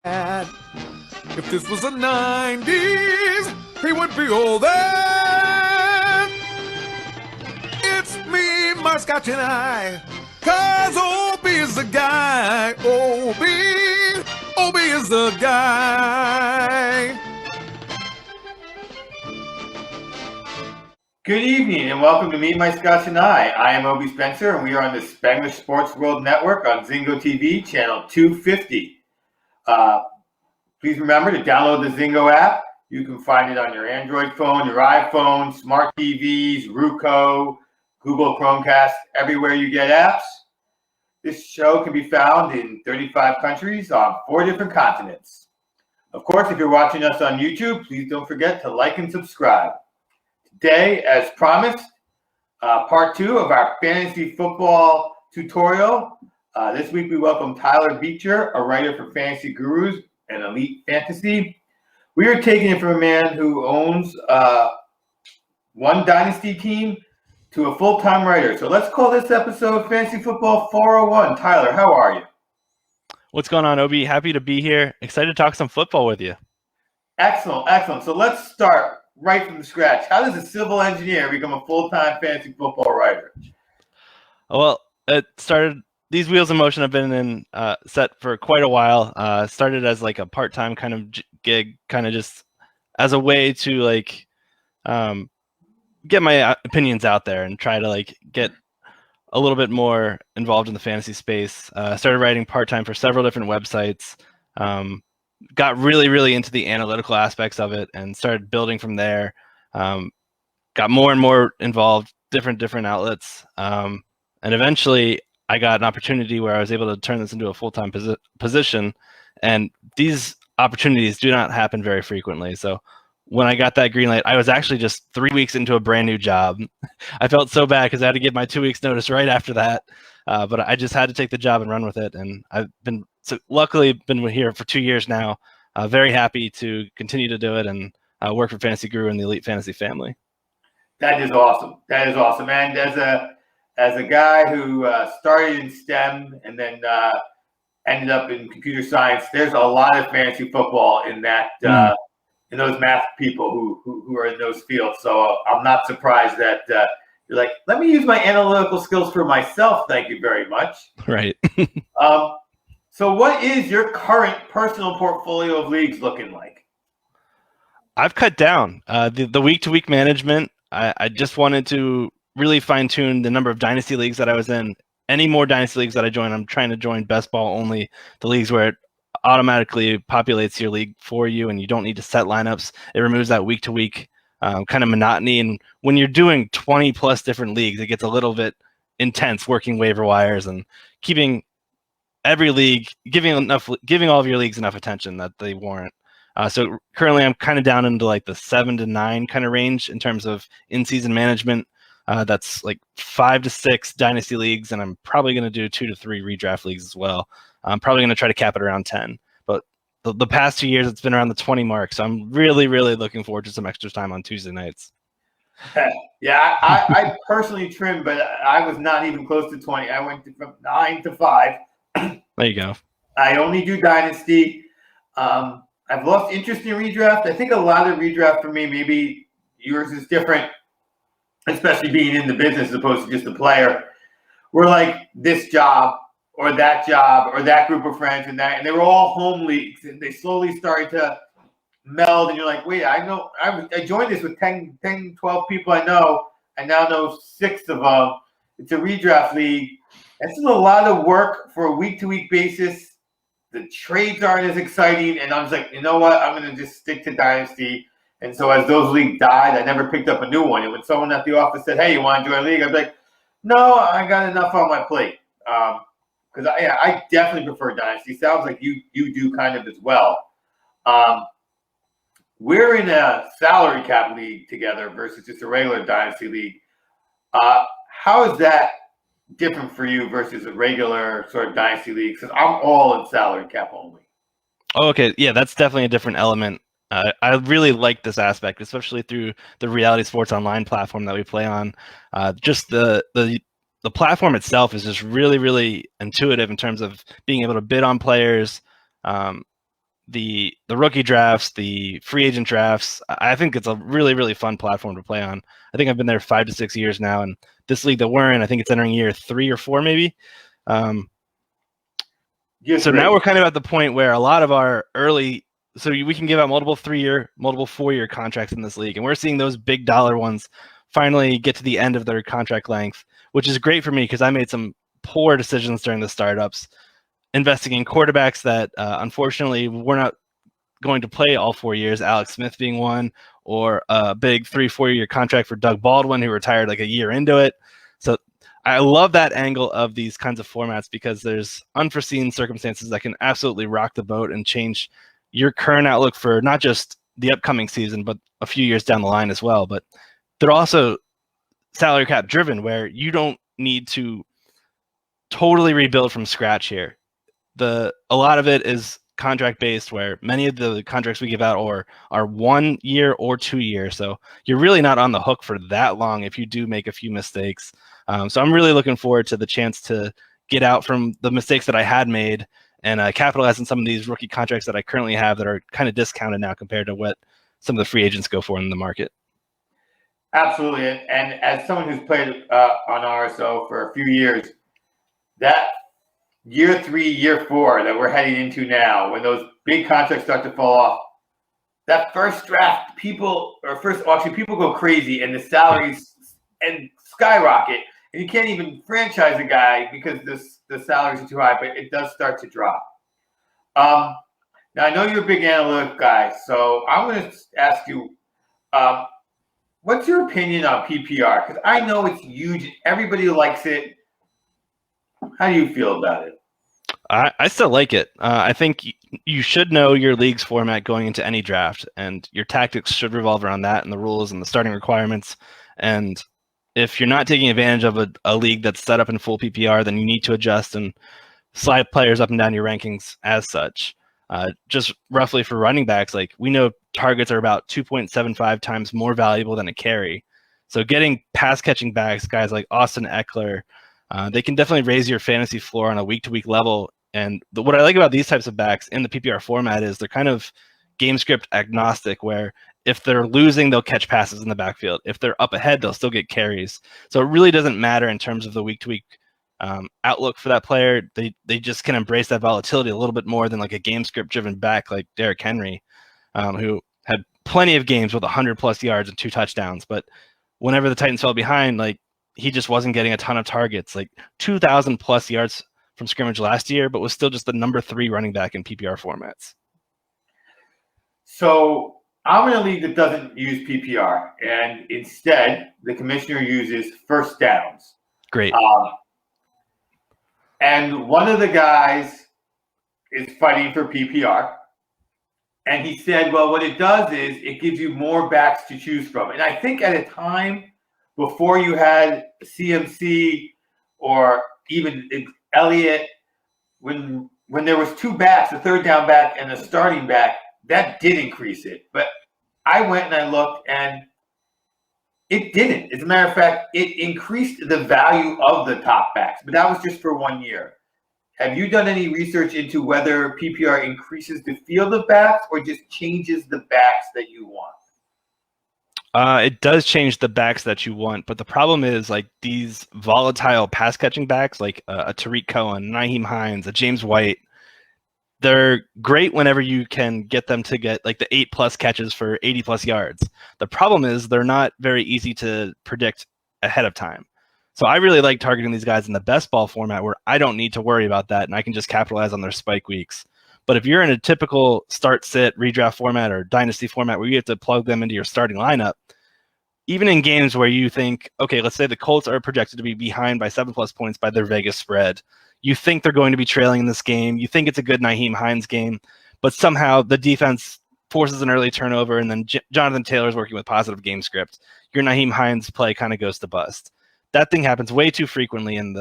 If this was the 90s, he would be all that. It's me, my Scotch, and I. Cause Obie is the guy. Obie is the guy. Good evening and welcome to Meet My Scotch and I am Obie Spencer and we are on the Spanglish Sports World Network on Zingo TV, channel 250. Please remember to download the Zingo app. You can find it on your Android phone, your iPhone, smart TVs, Roku, Google Chromecast, everywhere you get apps. This show can be found in 35 countries on 4 different continents. Of course, if you're watching us on YouTube, please don't forget to like and subscribe. Today, as promised, part 2 of our fantasy football tutorial. This week we welcome Tyler Beucher, a writer for Fantasy Gurus and Elite Fantasy. We are taking it from a man who owns one dynasty team to a full-time writer. So let's call this episode Fantasy Football 401. Tyler, how are you? What's going on, Obie? Happy to be here. Excited to talk some football with you. Excellent. So let's start right from the scratch. How does a civil engineer become a full-time fantasy football writer? Well, it started. These wheels in motion have been in set for quite a while. Started as like a part-time kind of gig, kind of just as a way to get my opinions out there and try to get a little bit more involved in the fantasy space. Started writing part-time for several different websites. Got really into the analytical aspects of it and started building from there. Got more and more involved, different outlets, and eventually I got an opportunity where I was able to turn this into a full-time position. And these opportunities do not happen very frequently. So when I got that green light, I was actually just 3 weeks into a brand new job. I felt so bad because I had to give my 2 weeks notice right after that. But I just had to take the job and run with it. And I've been luckily been here for 2 years now. Very happy to continue to do it and work for Fantasy Guru and the Elite Fantasy family. That is awesome. And as a guy who started in STEM and then ended up in computer science, there's a lot of fantasy football in that in those math people who are in those fields. So I'm not surprised that you're like, let me use my analytical skills for myself. Thank you very much. Right. So what is your current personal portfolio of leagues looking like? I've cut down the week-to-week management. I just wanted to really fine-tune the number of dynasty leagues that I was in. Any more dynasty leagues that I join, I'm trying to join Bestball only, the leagues where it automatically populates your league for you and you don't need to set lineups. It removes that week-to-week kind of monotony. And when you're doing 20 plus different leagues, it gets a little bit intense working waiver wires and keeping every league, giving all of your leagues enough attention that they warrant. So currently I'm kind of down into like the 7 to 9 kind of range in terms of in-season management. That's like 5 to 6 dynasty leagues, and I'm probably going to do 2 to 3 redraft leagues as well. I'm probably going to try to cap it around 10. But the past 2 years, it's been around the 20 mark, so I'm really looking forward to some extra time on Tuesday nights. Yeah, I personally trimmed, but I was not even close to 20. I went from 9 to 5. There you go. I only do dynasty. I've lost interest in redraft. I think a lot of redraft for me, maybe yours is different, especially being in the business as opposed to just a player. We're like this job or that group of friends and they were all home leagues and they slowly started to meld and you're like, wait, I know I joined this with 10, 12 people I know. I now know 6 of them. It's a redraft league. This is a lot of work for a week-to-week basis. The trades aren't as exciting, and I was like, you know what? I'm going to just stick to dynasty. And so as those leagues died, I never picked up a new one. And when someone at the office said, hey, you want to join a league? I'd be like, no, I got enough on my plate. Because I definitely prefer dynasty. Sounds like you do kind of as well. We're in a salary cap league together versus just a regular dynasty league. How is that different for you versus a regular sort of dynasty league? Because I'm all in salary cap only. Oh, okay. Yeah, that's definitely a different element. I really like this aspect, especially through the Reality Sports Online platform that we play on. Just the platform itself is just really intuitive in terms of being able to bid on players, the rookie drafts, the free agent drafts. I think it's a really, really fun platform to play on. I think I've been there 5 to 6 years now, and this league that we're in, I think it's entering year 3 or 4 maybe. So now we're kind of at the point where a lot of our early, so we can give out multiple 3-year, multiple 4-year contracts in this league, and we're seeing those big dollar ones finally get to the end of their contract length, which is great for me because I made some poor decisions during the startups, investing in quarterbacks that unfortunately we're not going to play all 4 years, Alex Smith being one, or a big 3-4 year contract for Doug Baldwin, who retired like a year into it. So I love that angle of these kinds of formats because there's unforeseen circumstances that can absolutely rock the boat and change your current outlook for not just the upcoming season, but a few years down the line as well. But they're also salary cap driven, where you don't need to totally rebuild from scratch here. A lot of it is contract based, where many of the contracts we give out are 1 year or 2 years. So you're really not on the hook for that long if you do make a few mistakes. So I'm really looking forward to the chance to get out from the mistakes that I had made and capitalize on some of these rookie contracts that I currently have that are kind of discounted now compared to what some of the free agents go for in the market. Absolutely. And as someone who's played on RSO for a few years, that year 3, year 4 that we're heading into now, when those big contracts start to fall off, that first draft, first auction, people go crazy and the salaries and skyrocket, and you can't even franchise a guy because the salaries are too high, but it does start to drop. Now, I know you're a big analytic guy, so I'm going to ask you, what's your opinion on PPR? Because I know it's huge. Everybody likes it. How do you feel about it? I still like it. I think you should know your league's format going into any draft, and your tactics should revolve around that and the rules and the starting requirements. And if you're not taking advantage of a league that's set up in full PPR, then you need to adjust and slide players up and down your rankings as such. Just roughly for running backs, like we know targets are about 2.75 times more valuable than a carry. So getting pass catching backs, guys like Austin Eckler, they can definitely raise your fantasy floor on a week-to-week level. And what I like about these types of backs in the PPR format is they're kind of game script agnostic, where if they're losing, they'll catch passes in the backfield. If they're up ahead, they'll still get carries. So it really doesn't matter in terms of the week-to-week outlook for that player. They just can embrace that volatility a little bit more than like a game script driven back like Derrick Henry, who had plenty of games with 100+ yards and 2 touchdowns. But whenever the Titans fell behind, like he just wasn't getting a ton of targets, like 2,000+ yards from scrimmage last year, but was still just the number 3 running back in PPR formats. So I'm in a league that doesn't use PPR, and instead the commissioner uses first downs. Great. And one of the guys is fighting for PPR. And he said, well, what it does is it gives you more backs to choose from. And I think at a time before you had CMC or even Elliott, when there was 2 backs, a third down back and a starting back, that did increase it. But I went and I looked, and it didn't. As a matter of fact, it increased the value of the top backs, but that was just for 1 year. Have you done any research into whether PPR increases the field of backs or just changes the backs that you want? It does change the backs that you want, but the problem is like these volatile pass catching backs, like a Tariq Cohen, Nyheim Hines, a James White. They're great whenever you can get them to get like the 8+ catches for 80+ yards. The problem is they're not very easy to predict ahead of time. So I really like targeting these guys in the best ball format, where I don't need to worry about that and I can just capitalize on their spike weeks. But if you're in a typical start, sit, redraft format or dynasty format where you have to plug them into your starting lineup, even in games where you think, okay, let's say the Colts are projected to be behind by 7+ points by their Vegas spread. You think they're going to be trailing in this game. You think it's a good Nyheim Hines game, but somehow the defense forces an early turnover, and then Jonathan Taylor's working with positive game script. Your Nyheim Hines play kind of goes to bust. That thing happens way too frequently, and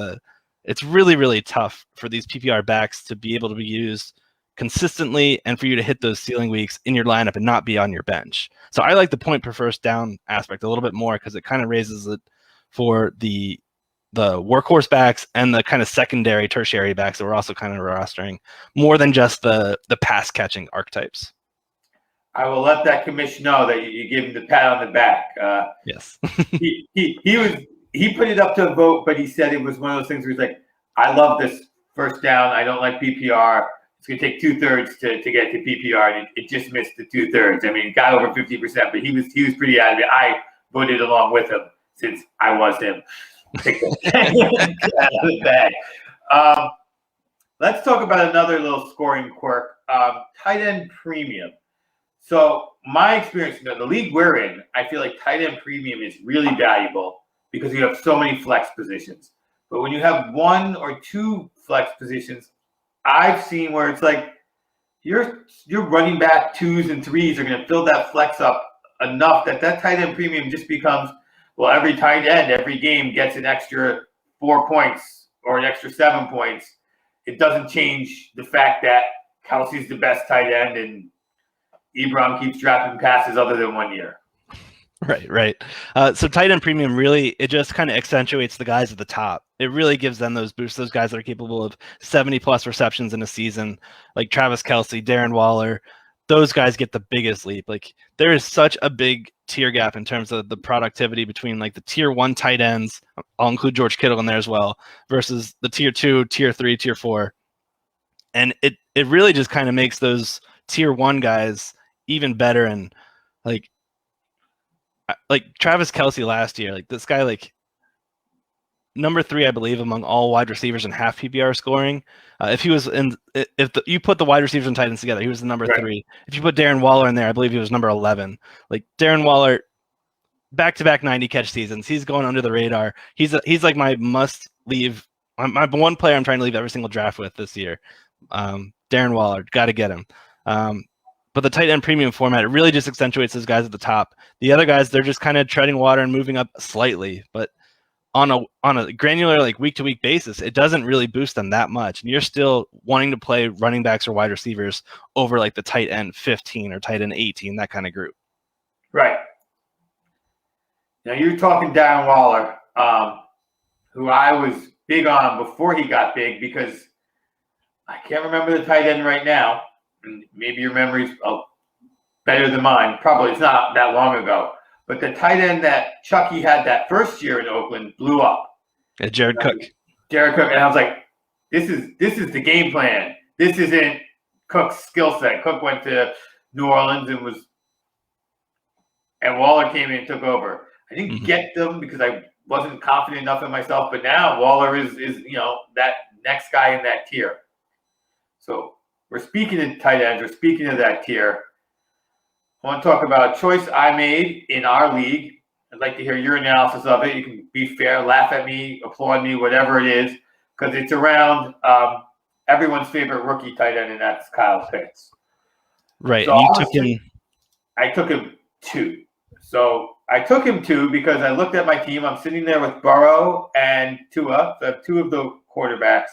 it's really, really tough for these PPR backs to be able to be used consistently and for you to hit those ceiling weeks in your lineup and not be on your bench. So I like the point per first down aspect a little bit more because it kind of raises it for the the workhorse backs and the kind of secondary, tertiary backs that we're also kind of rostering more than just the pass catching archetypes. I will let that commission know that you give him the pat on the back. Yes. he put it up to a vote, but he said it was one of those things where he's like, I love this first down. I don't like PPR. It's going to take 2/3 to get to PPR, and it just missed the 2/3. I mean, it got over 50%, but he was pretty out of it. I voted along with him since I was him. Take that out of the bag. Let's talk about another little scoring quirk, tight end premium. So my experience in the league we're in, I feel like tight end premium is really valuable because you have so many flex positions. But when you have one or two flex positions, I've seen where it's like your running back 2s and 3s are going to fill that flex up enough that tight end premium just becomes, well, every tight end, every game gets an extra 4 points or an extra 7 points. It doesn't change the fact that Kelsey's the best tight end and Ebron keeps dropping passes other than 1 year. Right. So tight end premium really, it just kind of accentuates the guys at the top. It really gives them those boosts, those guys that are capable of 70+ receptions in a season, like Travis Kelce, Darren Waller. Those guys get the biggest leap. Like there is such a big tier gap in terms of the productivity between like the tier 1 tight ends, I'll include George Kittle in there as well, versus the tier 2, tier 3, tier 4. And it really just kind of makes those tier 1 guys even better. And like Travis Kelce last year, like this guy, like number 3, I believe, among all wide receivers in half PPR scoring. If he was you put the wide receivers and tight ends together, he was the number 3. If you put Darren Waller in there, I believe he was number 11. Like Darren Waller, back-to-back 90 catch seasons. He's going under the radar. He's like my must leave. My one player I'm trying to leave every single draft with this year. Darren Waller, got to get him. But the tight end premium format, it really just accentuates those guys at the top. The other guys, they're just kind of treading water and moving up slightly. But on a granular, like week-to-week basis, it doesn't really boost them that much. And you're still wanting to play running backs or wide receivers over like the tight end 15 or tight end 18, that kind of group. Right. Now you're talking Darren Waller, who I was big on before he got big because I can't remember the tight end right now. Maybe your memory's better than mine. Probably it's not that long ago. But the tight end that Chucky had that first year in Oakland blew up. Yeah, Jared Cook. And I was like, this is the game plan. This isn't Cook's skill set. Cook went to New Orleans and Waller came in and took over. I didn't get them because I wasn't confident enough in myself. But now Waller is that next guy in that tier. So we're speaking of tight ends. We're speaking of that tier. I want to talk about a choice I made in our league. I'd like to hear your analysis of it. You can be fair, laugh at me, applaud me, whatever it is, because it's around everyone's favorite rookie tight end, and that's Kyle Pitts. Right. So I took him 2. So I took him 2 because I looked at my team. I'm sitting there with Burrow and Tua, the 2 of the quarterbacks.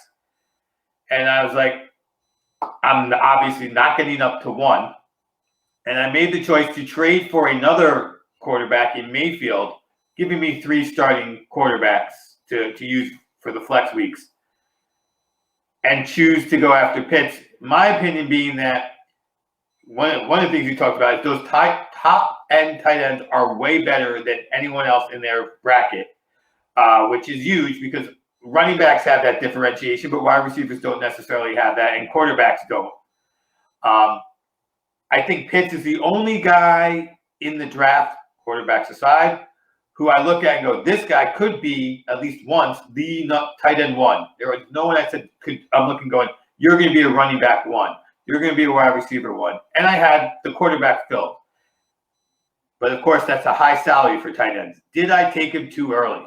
And I was like, I'm obviously not getting up to 1. And I made the choice to trade for another quarterback in Mayfield, giving me 3 starting quarterbacks to use for the flex weeks, and choose to go after Pitts. My opinion being that one of the things you talked about is those top-end tight ends are way better than anyone else in their bracket, which is huge because running backs have that differentiation, but wide receivers don't necessarily have that, and quarterbacks don't. I think Pitts is the only guy in the draft, quarterbacks aside, who I look at and go, this guy could be at least once the tight end 1. There was no one I said I'm looking going, you're going to be a running back 1. You're going to be a wide receiver 1. And I had the quarterback filled. But of course, that's a high salary for tight ends. Did I take him too early?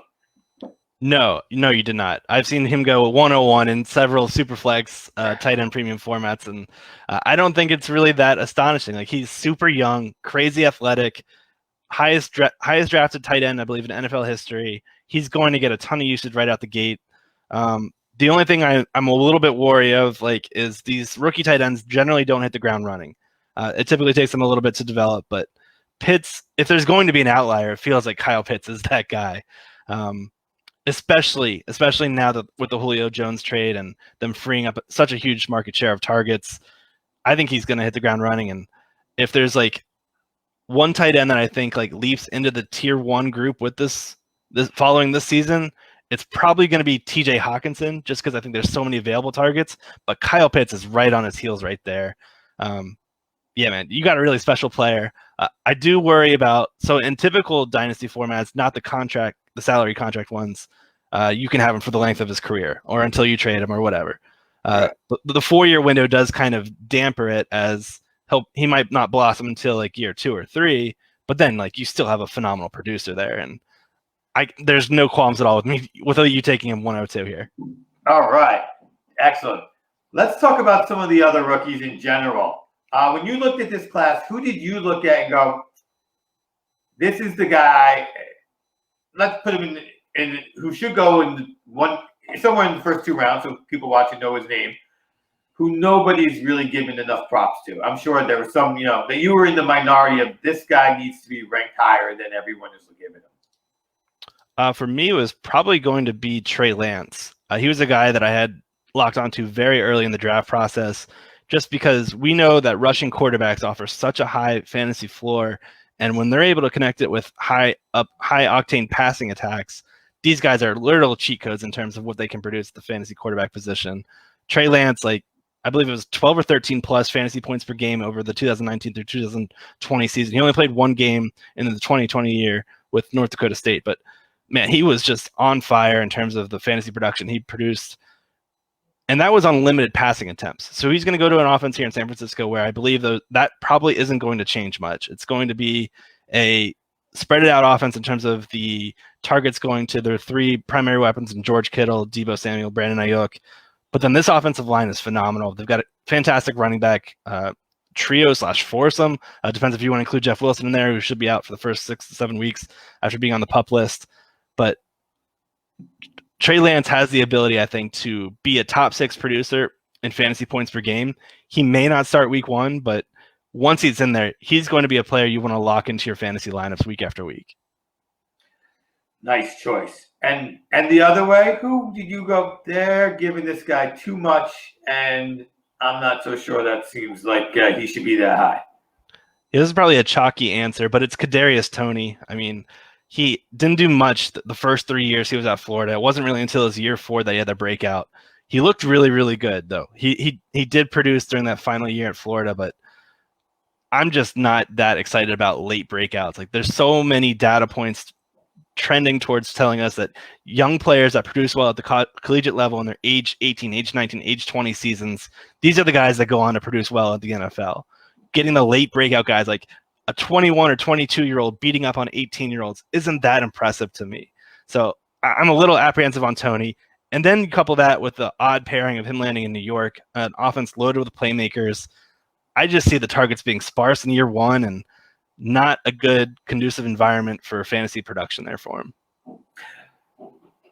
No, you did not. I've seen him go 101 in several Superflex tight end premium formats, and I don't think it's really that astonishing. Like he's super young, crazy athletic, highest drafted tight end, I believe, in NFL history. He's going to get a ton of usage right out the gate. The only thing I'm a little bit wary of, like, is these rookie tight ends generally don't hit the ground running. It typically takes them a little bit to develop, but Pitts, if there's going to be an outlier, it feels like Kyle Pitts is that guy. especially now that with the Julio Jones trade and them freeing up such a huge market share of targets, I think he's going to hit the ground running. And if there's like one tight end that I think like leaps into the tier 1 group with this following this season, it's probably going to be TJ Hawkinson, just because I think there's so many available targets. But Kyle Pitts is right on his heels right there. Yeah, man, you got a really special player. I do worry about, so in typical dynasty formats, not the salary contract ones, you can have him for the length of his career or until you trade him or whatever. The 4-year window does kind of damper it, as he might not blossom until like year 2 or 3, but then like you still have a phenomenal producer there, and there's no qualms at all with you taking him 102 here. All right, excellent. Let's talk about some of the other rookies in general. When you looked at this class, who did you look at and go, this is the guy? Let's put him in who should go in somewhere in the first 2 rounds, so people watching know his name, who nobody's really given enough props to. I'm sure there were some, that you were in the minority of this guy needs to be ranked higher than everyone is giving him. For me, it was probably going to be Trey Lance. He was a guy that I had locked onto very early in the draft process, just because we know that rushing quarterbacks offer such a high fantasy floor, and when they're able to connect it with high octane passing attacks, these guys are literal cheat codes in terms of what they can produce at the fantasy quarterback position. Trey Lance, like I believe it was 12 or 13 plus fantasy points per game over the 2019 through 2020 season. He only played 1 game in the 2020 year with North Dakota State, but man, he was just on fire in terms of the fantasy production he produced. And that was on limited passing attempts. So he's going to go to an offense here in San Francisco where I believe that probably isn't going to change much. It's going to be a spread it out offense in terms of the targets going to their 3 primary weapons in George Kittle, Deebo Samuel, Brandon Ayuk. But then this offensive line is phenomenal. They've got a fantastic running back trio/foursome. Depends if you want to include Jeff Wilson in there, who should be out for the first 6 to 7 weeks after being on the PUP list. But Trey Lance has the ability, I think, to be a top 6 producer in fantasy points per game. He may not start week 1, but once he's in there, he's going to be a player you want to lock into your fantasy lineups week after week. Nice choice. And the other way, who did you go? They're giving this guy too much, and I'm not so sure that seems like he should be that high. This is probably a chalky answer, but it's Kadarius Toney. I mean, he didn't do much the first 3 years he was at Florida. It wasn't really until his year 4 that he had the breakout. He looked really, really good, though. He did produce during that final year at Florida, but I'm just not that excited about late breakouts. Like, there's so many data points trending towards telling us that young players that produce well at the collegiate level in their age 18, age 19, age 20 seasons, these are the guys that go on to produce well at the NFL. Getting the late breakout guys like a 21 or 22-year-old beating up on 18-year-olds isn't that impressive to me. So I'm a little apprehensive on Toney. And then you couple that with the odd pairing of him landing in New York, an offense loaded with playmakers. I just see the targets being sparse in year 1 and not a good conducive environment for fantasy production there for him.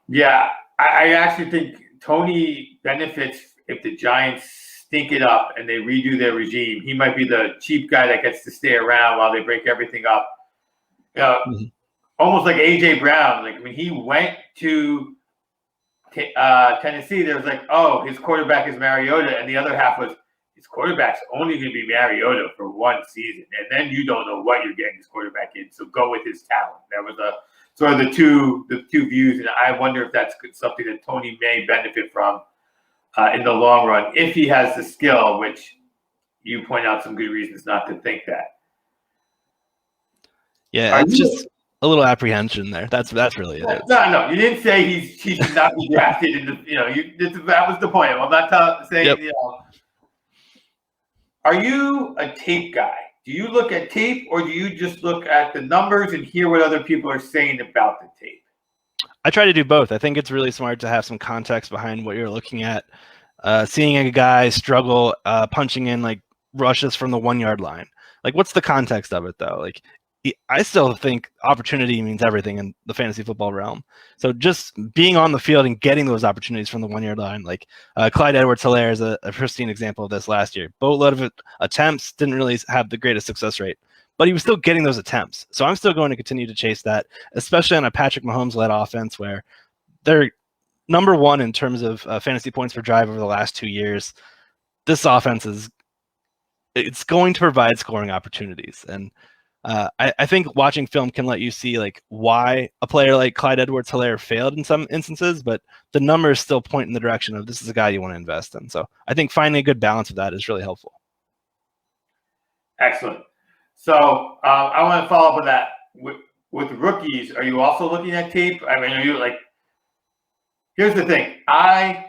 Yeah, I actually think Toney benefits if the Giants stink it up and they redo their regime. He might be the cheap guy that gets to stay around while they break everything up. Almost like A.J. Brown. Like when he went to Tennessee, there was like, oh, his quarterback is Mariota, and the other half was his quarterback's only going to be Mariota for 1 season, and then you don't know what you're getting his quarterback in. So go with his talent. That was sort of the two views, and I wonder if that's something that Toney may benefit from in the long run if he has the skill, which you point out some good reasons not to think that. Yeah, it's just a little apprehension there. That's really it. No, you didn't say he should not be drafted in the. That was the point. I'm not saying Yep. Are you a tape guy? Do you look at tape, or do you just look at the numbers and hear what other people are saying about the tape? I try to do both. I think it's really smart to have some context behind what you're looking at. Seeing a guy struggle punching in like rushes from the 1-yard line. Like, what's the context of it, though? Like, I still think opportunity means everything in the fantasy football realm. So just being on the field and getting those opportunities from the 1-yard line, like Clyde Edwards-Helaire is a pristine example of this last year. Boatload of attempts, didn't really have the greatest success rate, but he was still getting those attempts. So I'm still going to continue to chase that, especially on a Patrick Mahomes-led offense where they're number one in terms of fantasy points per drive over the last 2 years. This offense it's going to provide scoring opportunities. And I think watching film can let you see like why a player like Clyde Edwards-Helaire failed in some instances, but the numbers still point in the direction of this is a guy you want to invest in. So I think finding a good balance of that is really helpful. Excellent. So I want to follow up with that. With rookies, are you also looking at tape? I mean, are you like, here's the thing. I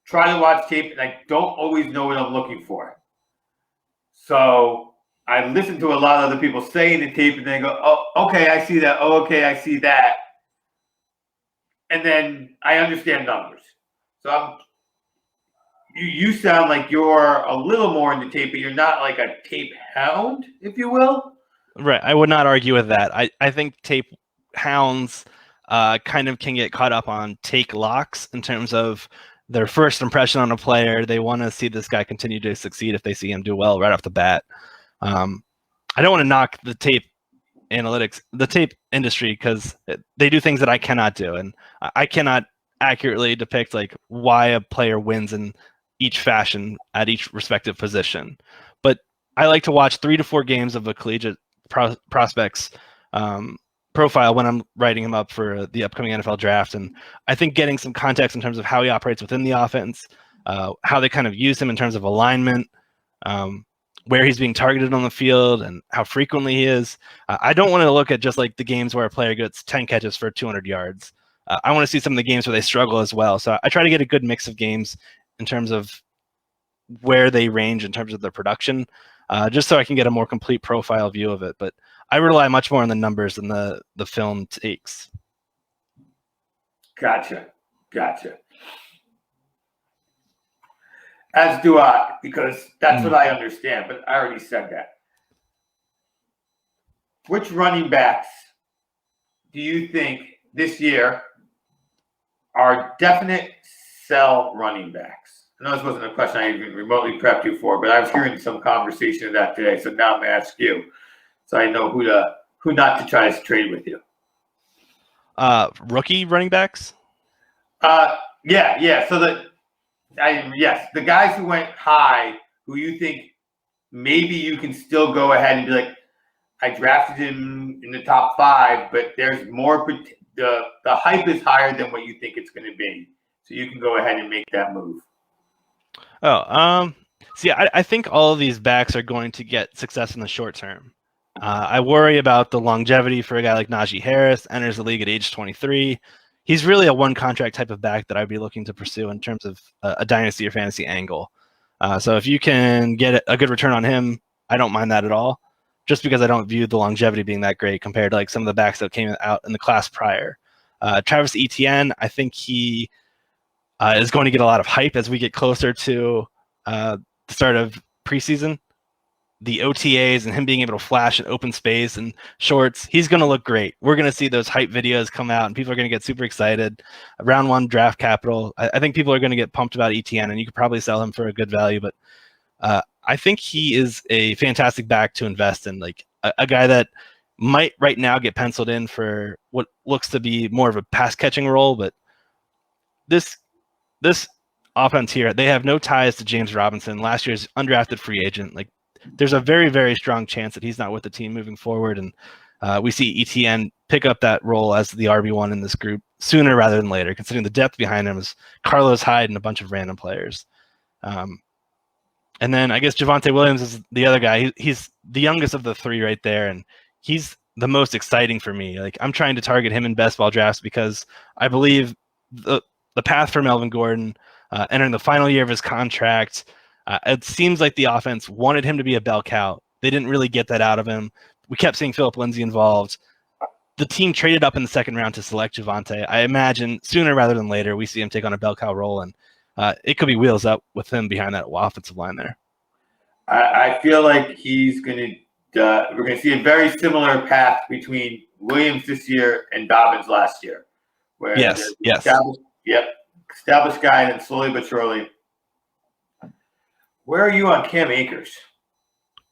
try to watch tape and I don't always know what I'm looking for. So I listen to a lot of other people saying the tape and then go, oh, okay, I see that. Oh, okay, I see that. And then I understand numbers. So you sound like you're a little more into tape, but you're not like a tape hound, if you will. Right. I would not argue with that. I think tape hounds kind of can get caught up on take locks in terms of their first impression on a player. They want to see this guy continue to succeed if they see him do well right off the bat. I don't want to knock the tape analytics, the tape industry, because they do things that I cannot do. And I cannot accurately depict like why a player wins in each fashion at each respective position. But I like to watch 3 to 4 games of a collegiate prospect's profile when I'm writing him up for the upcoming NFL draft. And I think getting some context in terms of how he operates within the offense, how they kind of use him in terms of alignment, where he's being targeted on the field and how frequently he is. I don't want to look at just like the games where a player gets 10 catches for 200 yards. I want to see some of the games where they struggle as well. So I try to get a good mix of games in terms of where they range in terms of their production, just so I can get a more complete profile view of it. But I rely much more on the numbers than the film takes. Gotcha. As do I, because that's what I understand, but I already said that. Which running backs do you think this year are definite sell running backs? I know this wasn't a question I even remotely prepped you for, but I was hearing some conversation of that today, so now I'm going to ask you, so I know who not to try to trade with you. Rookie running backs? Yeah. So the guys who went high, who you think maybe you can still go ahead and be like, I drafted him in the top 5, but there's more. The hype is higher than what you think it's going to be, so you can go ahead and make that move. I think all of these backs are going to get success in the short term. I worry about the longevity for a guy like Najee Harris, enters the league at age 23. He's really a one contract type of back that I'd be looking to pursue in terms of a dynasty or fantasy angle. So if you can get a good return on him, I don't mind that at all, just because I don't view the longevity being that great compared to like some of the backs that came out in the class prior. Travis Etienne, I think he is going to get a lot of hype as we get closer to the start of preseason. The OTAs and him being able to flash in open space and shorts, he's going to look great. We're going to see those hype videos come out and people are going to get super excited. Round 1 draft capital. I think people are going to get pumped about ETN, and you could probably sell him for a good value, but I think he is a fantastic back to invest in, like a guy that might right now get penciled in for what looks to be more of a pass catching role. But this offense here, they have no ties to James Robinson, last year's undrafted free agent. Like, there's a very, very strong chance that he's not with the team moving forward. And we see ETN pick up that role as the RB1 in this group sooner rather than later, considering the depth behind him is Carlos Hyde and a bunch of random players. And then I guess Javonte Williams is the other guy. He's the youngest of the 3 right there, and he's the most exciting for me. Like, I'm trying to target him in best ball drafts because I believe the path for Melvin Gordon, entering the final year of his contract, it seems like the offense wanted him to be a bell cow. They didn't really get that out of him. We kept seeing Philip Lindsay involved. The team traded up in the 2nd round to select Javonte. I imagine sooner rather than later we see him take on a bell cow role, and it could be wheels up with him behind that offensive line there. I feel like he's going to we're going to see a very similar path between Williams this year and Dobbins last year. Where yes. Established guy, and then slowly but surely. Where are you on Cam Akers?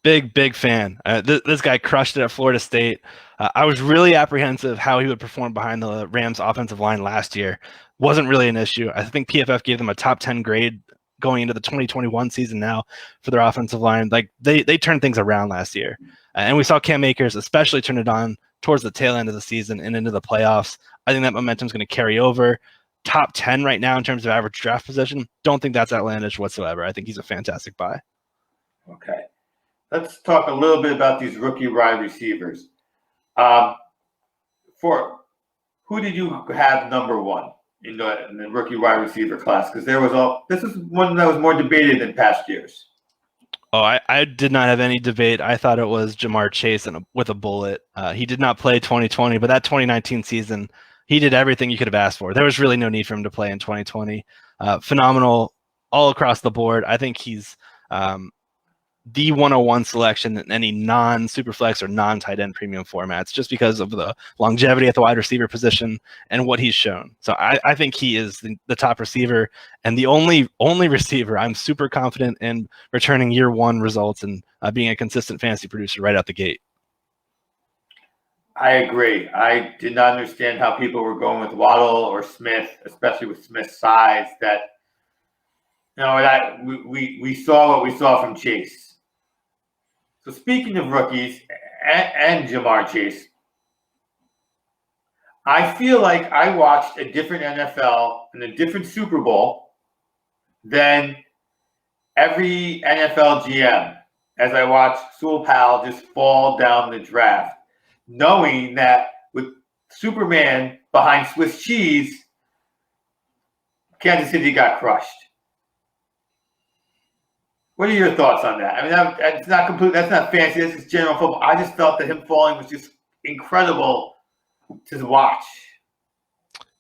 Big fan. This guy crushed it at Florida State. I was really apprehensive how he would perform behind the Rams offensive line last year. Wasn't really an issue. I think PFF gave them a top 10 grade going into the 2021 season now for their offensive line. Like they turned things around last year. And we saw Cam Akers especially turn it on towards the tail end of the season and into the playoffs. I think that momentum is going to carry over. Top 10 right now in terms of average draft position. Don't think that's outlandish whatsoever. I think he's a fantastic buy. Okay. Let's talk a little bit about these rookie wide receivers. For who did you have number one in the rookie wide receiver class? Because this is one that was more debated than past years. Oh, I did not have any debate. I thought it was Jamar Chase with a bullet. He did not play 2020, but that 2019 season, he did everything you could have asked for. There was really no need for him to play in 2020. Phenomenal all across the board. I think he's the 101 selection in any non-Superflex or non-tight end premium formats, just because of the longevity at the wide receiver position and what he's shown. So I think he is the top receiver and the only receiver I'm super confident in returning year one results and being a consistent fantasy producer right out the gate. I agree. I did not understand how people were going with Waddle or Smith, especially with Smith's size. That we saw what we saw from Chase. So speaking of rookies and Jamar Chase, I feel like I watched a different NFL and a different Super Bowl than every NFL GM as I watched Sewell Powell just fall down the draft, knowing that with Superman behind Swiss cheese, Kansas City got crushed. What are your thoughts on that? I mean, it's not complete. That's not fancy. This is general football. I just felt that him falling was just incredible to watch.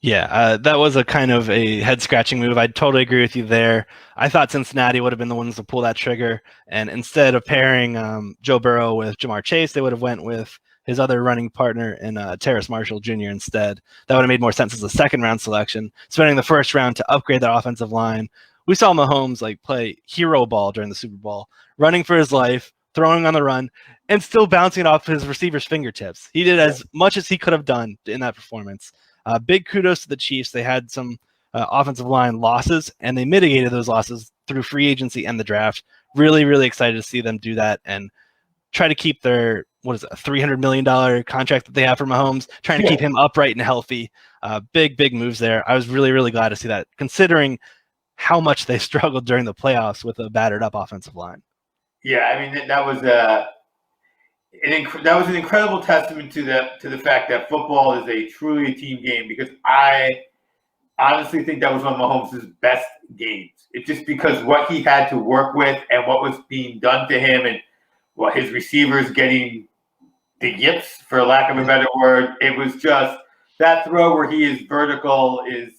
Yeah, that was a kind of a head-scratching move. I totally agree with you there. I thought Cincinnati would have been the ones to pull that trigger, and instead of pairing Joe Burrow with Jamar Chase, they would have went with his other running partner in Terrace Marshall Jr. instead. That would have made more sense as a second-round selection, spending the first round to upgrade that offensive line. We saw Mahomes play hero ball during the Super Bowl, running for his life, throwing on the run, and still bouncing it off his receiver's fingertips. He did as much as he could have done in that performance. Big kudos to the Chiefs. They had some offensive line losses, and they mitigated those losses through free agency and the draft. Really, really excited to see them do that and try to keep their, $300 million contract that they have for Mahomes, trying to keep him upright and healthy. Big moves there. I was really, really glad to see that, considering how much they struggled during the playoffs with a battered up offensive line. Yeah, I mean that was an incredible testament to the fact that football is a truly a team game, because I honestly think that was one of Mahomes' best games. It's just because what he had to work with and what was being done to him, and what his receivers getting the yips, for lack of a better word. It was just that throw where he is vertical is.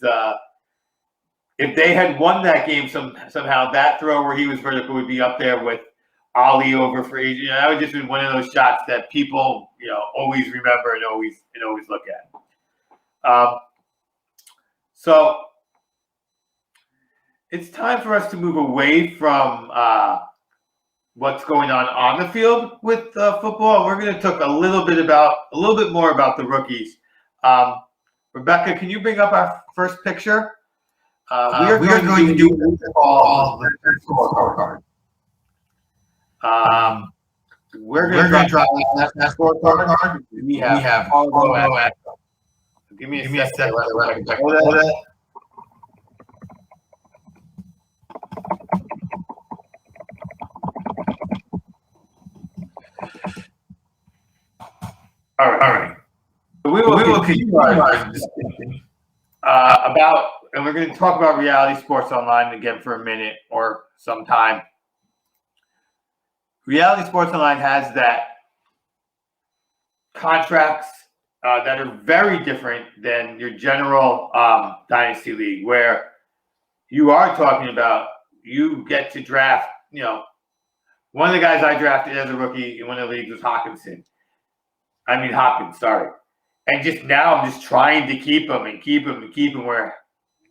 If they had won that game somehow, that throw where he was vertical would be up there with Ali over for Adrian. That would just been one of those shots that people, always remember and always look at. So it's time for us to move away from what's going on the field with football. We're going to talk a little bit more about the rookies. Rebecca, can you bring up our first picture? We are going to do Bestball scorecard. We're going to draw that scorecard. We have follow at. Give me a second. All right. So we will continue our discussion and we're going to talk about Reality Sports Online again for a minute or some time. Reality Sports Online has that contracts that are very different than your general Dynasty League, where you are talking about you get to draft, one of the guys I drafted as a rookie in one of the leagues was Hopkins, sorry. And just now I'm just trying to keep him where,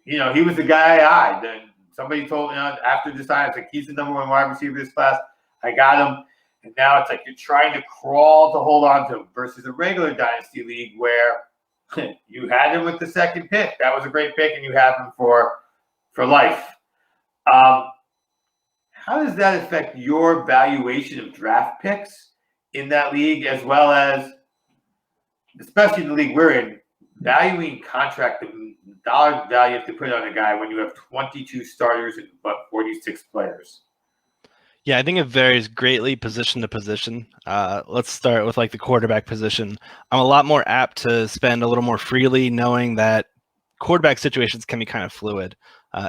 he was the guy I eyed. And somebody told me after this time, he's the number one wide receiver this class. I got him. And now it's like you're trying to crawl to hold on to him versus a regular dynasty league where you had him with the second pick. That was a great pick, and you have him for life. How does that affect your valuation of draft picks in that league, as well as, especially in the league we're in, valuing contract, the dollar value you have to put on a guy when you have 22 starters and but 46 players? Yeah, I think it varies greatly position to position. Let's start with like the quarterback position. I'm a lot more apt to spend a little more freely, knowing that quarterback situations can be kind of fluid,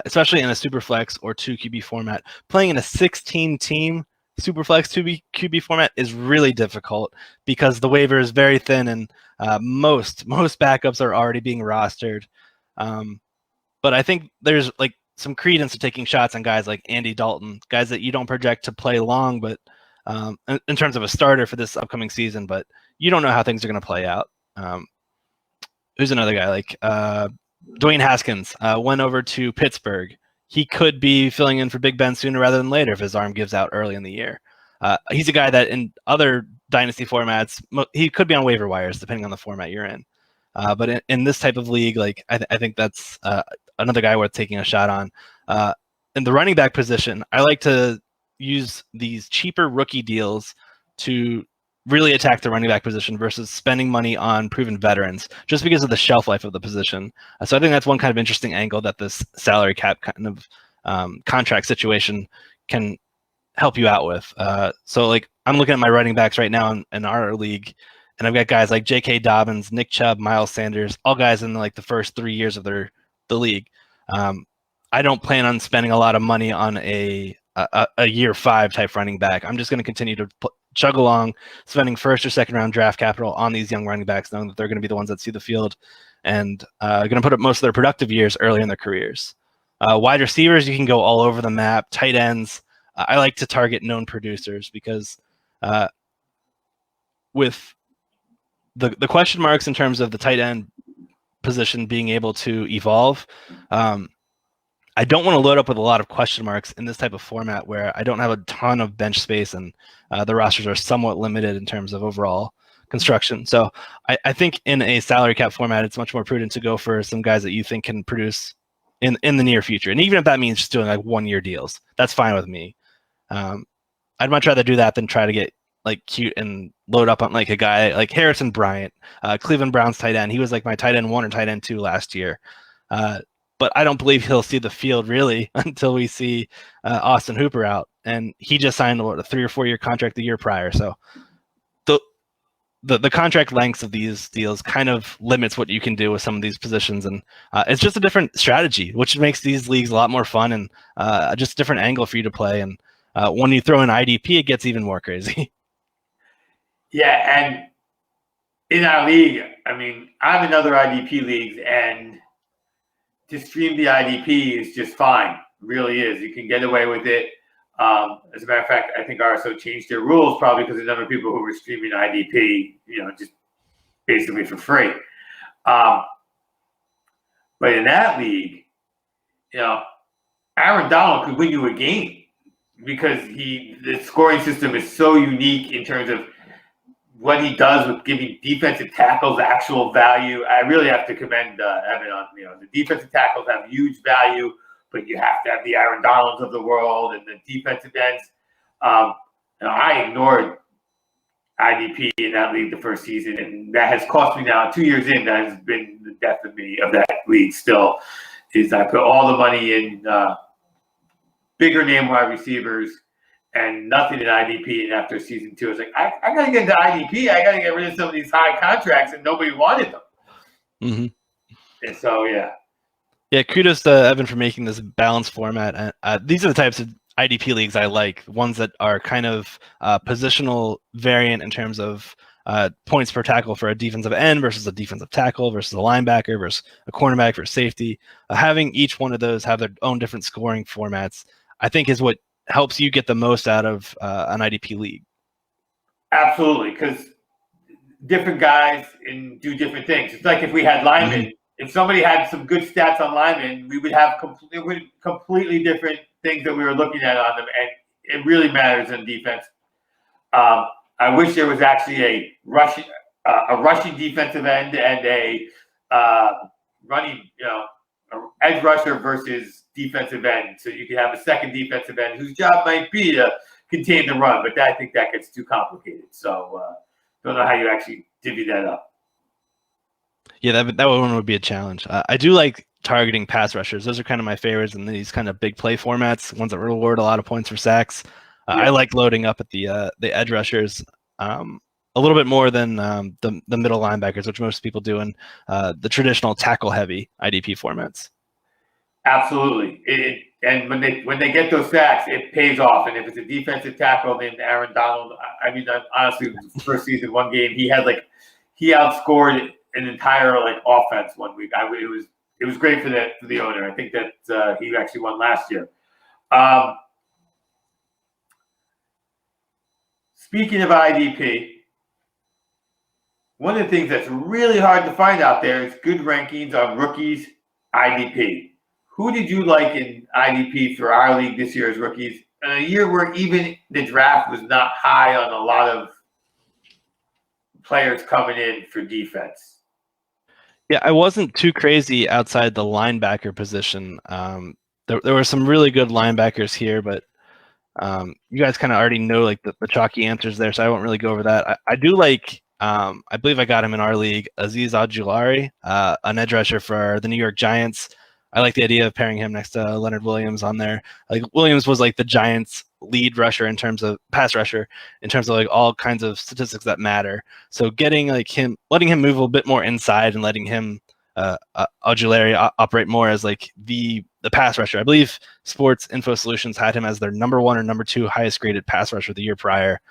especially in a Superflex or 2 QB format. Playing in a 16-team Superflex 2 QB format is really difficult because the waiver is very thin, and most backups are already being rostered. But I think there's like some credence to taking shots on guys like Andy Dalton, guys that you don't project to play long, but in terms of a starter for this upcoming season, but you don't know how things are going to play out. Who's another guy like Dwayne Haskins went over to Pittsburgh. He could be filling in for Big Ben sooner rather than later if his arm gives out early in the year. He's a guy that in other dynasty formats, he could be on waiver wires depending on the format you're in. But in this type of league, like I think that's another guy worth taking a shot on. In the running back position, I like to use these cheaper rookie deals to really attack the running back position versus spending money on proven veterans, just because of the shelf life of the position. So I think that's one kind of interesting angle that this salary cap kind of contract situation can help you out with. So like I'm looking at my running backs right now in our league, and I've got guys like J.K. Dobbins, Nick Chubb, Miles Sanders, all guys in like the first 3 years of the league. I don't plan on spending a lot of money on a year 5 type running back. I'm just going to continue to chug along, spending first or second round draft capital on these young running backs, knowing that they're going to be the ones that see the field and going to put up most of their productive years early in their careers. Wide receivers, you can go all over the map. Tight ends, I like to target known producers because with the question marks in terms of the tight end position being able to evolve, I don't want to load up with a lot of question marks in this type of format where I don't have a ton of bench space and the rosters are somewhat limited in terms of overall construction. So I think in a salary cap format, it's much more prudent to go for some guys that you think can produce in the near future. And even if that means just doing like 1-year deals, that's fine with me. I'd much rather do that than try to get like cute and load up on like a guy like Harrison Bryant, Cleveland Browns tight end. He was like my tight end 1 or tight end 2 last year. But I don't believe he'll see the field really until we see Austin Hooper out. And he just signed a 3 or 4 year contract the year prior. So the contract lengths of these deals kind of limits what you can do with some of these positions. And it's just a different strategy, which makes these leagues a lot more fun and just a different angle for you to play. And when you throw in IDP, it gets even more crazy. Yeah, and in our league, I mean, I'm in other IDP leagues, and to stream the IDP is just fine. It really is. You can get away with it. As a matter of fact, I think RSO changed their rules probably because the number of people who were streaming IDP, just basically for free. But in that league, Aaron Donald could win you a game because the scoring system is so unique in terms of what he does with giving defensive tackles actual value. I really have to commend Evan on, the defensive tackles have huge value, but you have to have the Aaron Donalds of the world and the defensive ends. I ignored IDP in that league the first season, and that has cost me now 2 years in. That has been the death of me of that league still, is I put all the money in bigger name wide receivers and nothing in IDP. And after season 2, I was like, I got to get into IDP. I got to get rid of some of these high contracts, and nobody wanted them. Mm-hmm. And so, yeah. Yeah, kudos to Evan for making this balanced format. These are the types of IDP leagues I like, ones that are kind of positional variant in terms of points per tackle for a defensive end versus a defensive tackle versus a linebacker versus a cornerback versus safety. Having each one of those have their own different scoring formats, I think, is what helps you get the most out of an IDP league. Absolutely, because different guys do different things. It's like if we had linemen. Mm-hmm. If somebody had some good stats on linemen, we would have completely different things that we were looking at on them, and it really matters in defense. I wish there was actually a rushing defensive end and a running, edge rusher versus defensive end. So you could have a second defensive end whose job might be to contain the run, but I think that gets too complicated. So don't know how you actually divvy that up. Yeah, that one would be a challenge. I do like targeting pass rushers. Those are kind of my favorites in these kind of big play formats, ones that reward a lot of points for sacks. I like loading up at the edge rushers a little bit more than the middle linebackers, which most people do in the traditional tackle-heavy IDP formats. Absolutely. And when they get those sacks, it pays off. And if it's a defensive tackle named Aaron Donald, I mean, honestly, first season, one game, he outscored an entire offense one week. It was great for the owner. I think that he actually won last year. Speaking of IDP, one of the things that's really hard to find out there is good rankings on rookies IDP. Who did you like in IDP for our league this year as rookies? In a year where even the draft was not high on a lot of players coming in for defense. Yeah, I wasn't too crazy outside the linebacker position. There were some really good linebackers here, but you guys kind of already know the chalky answers there, so I won't really go over that. I do like, I believe I got him in our league, Azeez Ojulari, an edge rusher for the New York Giants. I like the idea of pairing him next to Leonard Williams on there. Williams was the Giants' lead rusher in terms of pass rusher, in terms of all kinds of statistics that matter. So getting him, letting him move a bit more inside and letting him Ojulari operate more as the pass rusher. I believe Sports Info Solutions had him as their number 1 or number 2 highest graded pass rusher the year prior.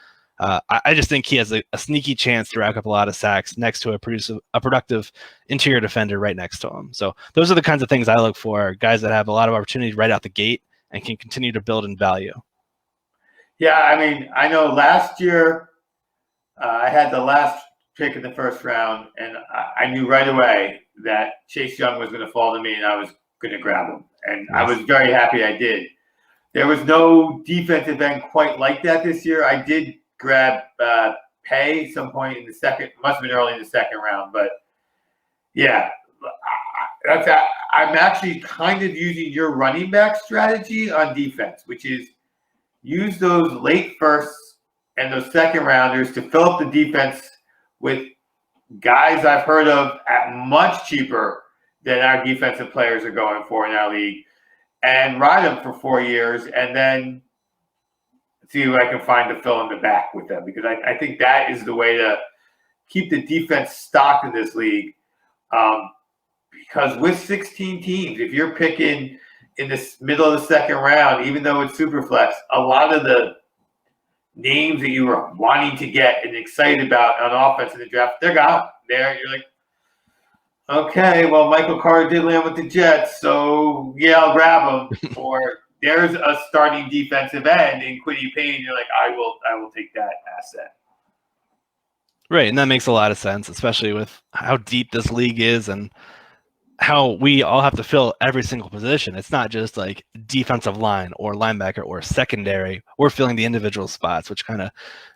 I just think he has a sneaky chance to rack up a lot of sacks next to a productive interior defender right next to him. So those are the kinds of things I look for, guys that have a lot of opportunity right out the gate and can continue to build in value. Yeah, I mean, I know last year I had the last pick in the first round, and I knew right away that Chase Young was going to fall to me, and I was going to grab him. And nice. I was very happy I did. There was no defensive end quite like that this year. I did grab Pay some point in the second, must have been early in the second round, but yeah, I'm actually kind of using your running back strategy on defense, which is use those late firsts and those second rounders to fill up the defense with guys I've heard of at much cheaper than our defensive players are going for in our league, and ride them for 4 years, and then see who I can find to fill in the back with them, because I think that is the way to keep the defense stocked in this league. Because with 16 teams, if you're picking in the middle of the second round, even though it's Superflex, a lot of the names that you were wanting to get and excited about on offense in the draft, they're gone. You're like, okay, well, Michael Carter did land with the Jets, so yeah, I'll grab him. Or there's a starting defensive end in Quiddy Payne. You're like, I will take that asset. Right, and that makes a lot of sense, especially with how deep this league is and how we all have to fill every single position. It's not just defensive line or linebacker or secondary. We're filling the individual spots, which kind of